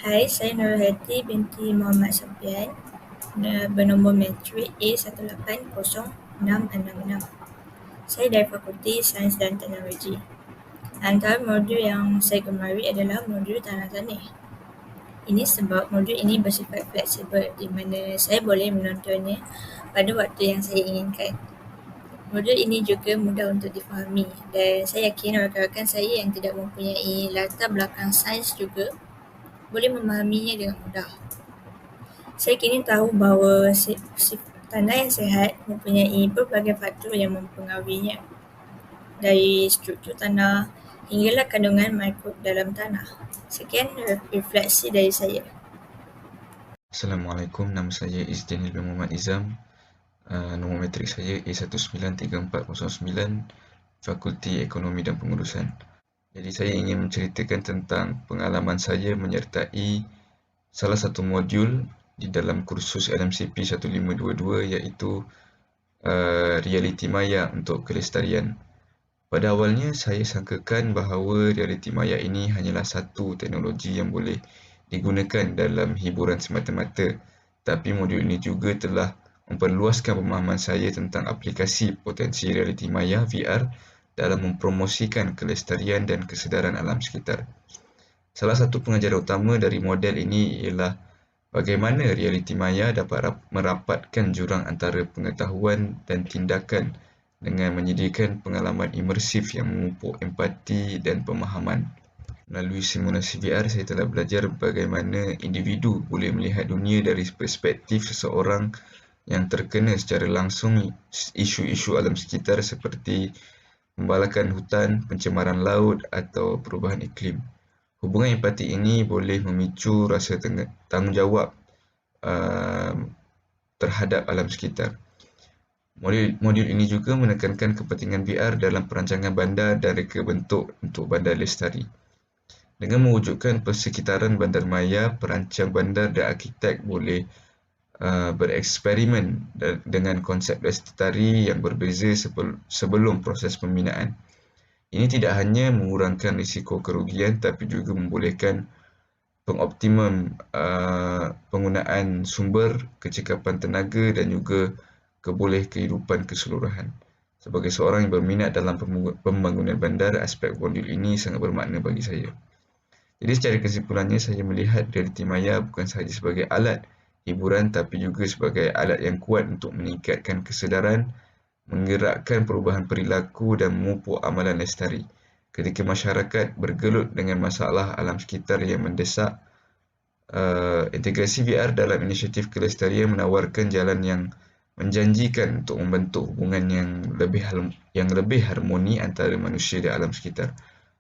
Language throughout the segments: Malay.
Hai, saya Nurhayati binti Muhammad Sofian, bernombor matrik A1806666. Saya dari Fakulti Sains dan Teknologi. Antara modul yang saya gemari adalah modul tanah tanih. Ini sebab modul ini bersifat fleksibel di mana saya boleh menontonnya pada waktu yang saya inginkan. Modul ini juga mudah untuk difahami dan saya yakin rakan-rakan saya yang tidak mempunyai latar belakang sains juga boleh memahaminya dengan mudah. Saya kini tahu bahawa tanah yang sihat mempunyai pelbagai faktor yang mempengaruhinya, dari struktur tanah hinggalah kandungan mikrob dalam tanah. Sekian refleksi dari saya. Assalamualaikum, nama saya Izzainil bin Muhammad Izam. Nombor matrik saya A1934009, Fakulti Ekonomi dan Pengurusan. Jadi saya ingin menceritakan tentang pengalaman saya menyertai salah satu modul di dalam kursus LMCP 1522 iaitu realiti maya untuk kelestarian. Pada awalnya saya sangkakan bahawa realiti maya ini hanyalah satu teknologi yang boleh digunakan dalam hiburan semata-mata, tapi modul ini juga telah memperluaskan pemahaman saya tentang aplikasi potensi realiti maya VR dalam mempromosikan kelestarian dan kesedaran alam sekitar. Salah satu pengajaran utama dari model ini ialah bagaimana realiti maya dapat merapatkan jurang antara pengetahuan dan tindakan dengan menyediakan pengalaman imersif yang memupuk empati dan pemahaman. Melalui simulasi VR, saya telah belajar bagaimana individu boleh melihat dunia dari perspektif seseorang yang terkena secara langsung isu-isu alam sekitar seperti pembalakan hutan, pencemaran laut atau perubahan iklim. Hubungan empati ini boleh memicu rasa tanggungjawab terhadap alam sekitar. Modul ini juga menekankan kepentingan VR dalam perancangan bandar dan reka bentuk untuk bandar lestari. Dengan mewujudkan persekitaran bandar maya, perancang bandar dan arkitek boleh bereksperimen dengan konsep lestari yang berbeza sebelum proses pembinaan. Ini tidak hanya mengurangkan risiko kerugian tapi juga membolehkan pengoptimum penggunaan sumber, kecekapan tenaga dan juga keboleh kehidupan keseluruhan. Sebagai seorang yang berminat dalam pembangunan bandar, aspek modul ini sangat bermakna bagi saya. Jadi secara kesimpulannya, saya melihat realiti maya bukan sahaja sebagai alat hiburan tapi juga sebagai alat yang kuat untuk meningkatkan kesedaran, menggerakkan perubahan perilaku dan memupuk amalan lestari. Ketika masyarakat bergelut dengan masalah alam sekitar yang mendesak, integrasi VR dalam inisiatif kelestarian menawarkan jalan yang menjanjikan untuk membentuk hubungan yang lebih harmoni antara manusia dan alam sekitar.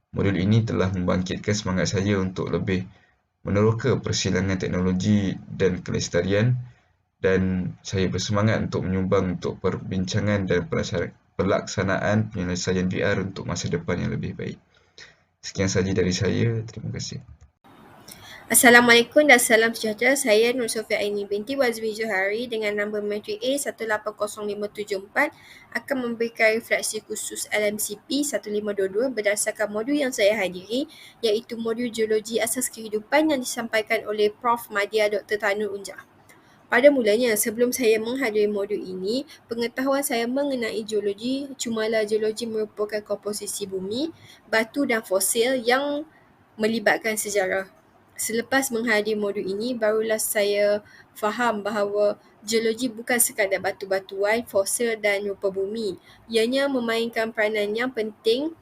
Modul ini telah membangkitkan semangat saya untuk lebih meneroka persilangan teknologi dan kelestarian, dan saya bersemangat untuk menyumbang untuk perbincangan dan pelaksanaan penyelesaian VR untuk masa depan yang lebih baik. Sekian sahaja dari saya. Terima kasih. Assalamualaikum dan salam sejahtera. Saya Nur Sofia Aini binti Wazmi Johari dengan nombor matrik A1805744 akan memberikan refleksi khusus LMCP 1522 berdasarkan modul yang saya hadiri, iaitu modul Geologi Asas Kehidupan yang disampaikan oleh Prof. Madya Dr. Tanur Unjah. Pada mulanya, sebelum saya menghadiri modul ini, pengetahuan saya mengenai geologi cumalah geologi merupakan komposisi bumi, batu dan fosil yang melibatkan sejarah. Selepas menghadiri modul ini, barulah saya faham bahawa geologi bukan sekadar batu-batuan, fosil dan rupa bumi. Ianya memainkan peranan yang penting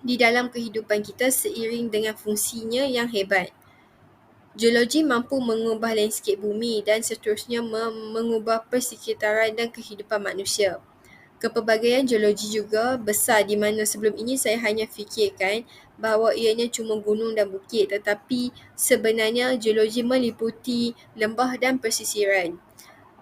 di dalam kehidupan kita seiring dengan fungsinya yang hebat. Geologi mampu mengubah landscape bumi dan seterusnya mengubah persekitaran dan kehidupan manusia. Kepelbagaian geologi juga besar di mana sebelum ini saya hanya fikirkan bahawa ianya cuma gunung dan bukit, tetapi sebenarnya geologi meliputi lembah dan pesisiran.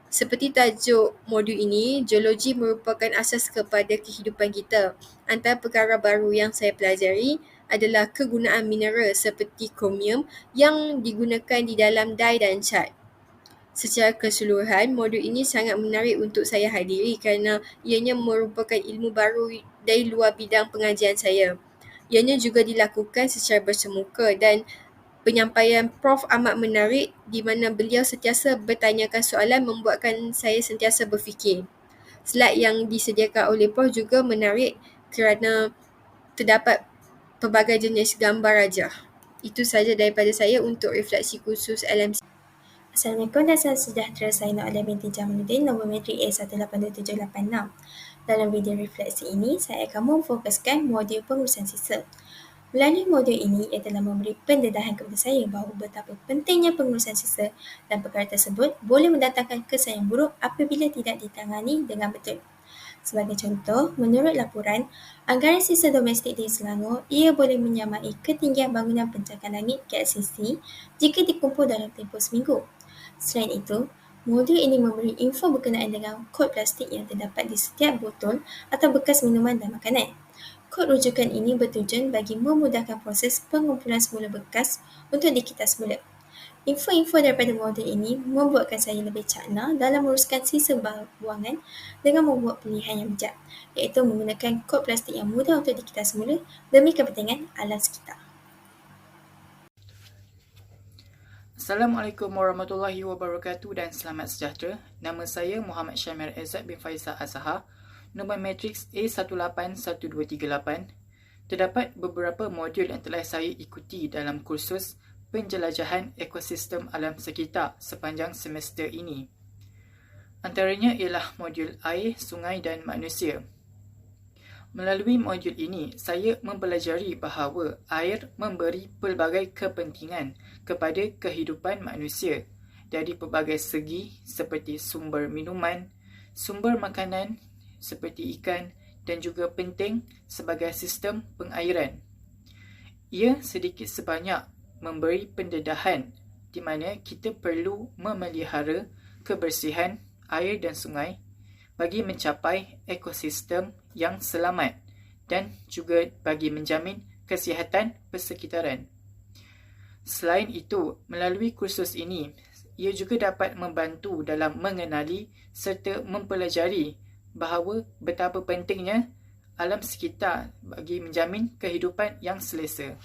Seperti tajuk modul ini, geologi merupakan asas kepada kehidupan kita. Antara perkara baru yang saya pelajari adalah kegunaan mineral seperti kromium yang digunakan di dalam dye dan cat. Secara keseluruhan, modul ini sangat menarik untuk saya hadiri kerana ianya merupakan ilmu baru dari luar bidang pengajian saya. Ianya juga dilakukan secara bersemuka dan penyampaian Prof amat menarik di mana beliau sentiasa bertanyakan soalan membuatkan saya sentiasa berfikir. Slide yang disediakan oleh Prof juga menarik kerana terdapat pelbagai jenis gambar rajah. Itu sahaja daripada saya untuk refleksi khusus LMC. Assalamualaikum dan salam sejahtera. Saya Nur Alia binti Jamaluddin, nombor metrik A182786. Dalam video refleksi ini, saya akan memfokuskan modul pengurusan sisa. Melalui modul ini, ia telah memberi pendedahan kepada saya bahawa betapa pentingnya pengurusan sisa dan perkara tersebut boleh mendatangkan kesan yang buruk apabila tidak ditangani dengan betul. Sebagai contoh, menurut laporan, anggaran sisa domestik di Selangor, ia boleh menyamai ketinggian bangunan pencakar langit KLCC jika dikumpul dalam tempoh seminggu. Selain itu, modul ini memberi info berkenaan dengan kod plastik yang terdapat di setiap botol atau bekas minuman dan makanan. Kod rujukan ini bertujuan bagi memudahkan proses pengumpulan semula bekas untuk dikita semula. Info-info daripada modul ini membuatkan saya lebih cakna dalam menguruskan sisa buangan dengan membuat pilihan yang bijak, iaitu menggunakan kod plastik yang mudah untuk dikita semula demi kepentingan alam sekitar. Assalamualaikum warahmatullahi wabarakatuh dan selamat sejahtera. Nama saya Muhammad Syamir Izzat bin Faisal Azhar, nombor matriks A181238. Terdapat beberapa modul yang telah saya ikuti dalam kursus penjelajahan ekosistem alam sekitar sepanjang semester ini. Antaranya ialah modul air, sungai dan manusia. Melalui modul ini, saya mempelajari bahawa air memberi pelbagai kepentingan kepada kehidupan manusia dari pelbagai segi seperti sumber minuman, sumber makanan seperti ikan dan juga penting sebagai sistem pengairan. Ia sedikit sebanyak memberi pendedahan di mana kita perlu memelihara kebersihan air dan sungai bagi mencapai ekosistem yang selamat dan juga bagi menjamin kesihatan persekitaran. Selain itu, melalui kursus ini, ia juga dapat membantu dalam mengenali serta mempelajari bahawa betapa pentingnya alam sekitar bagi menjamin kehidupan yang selesa.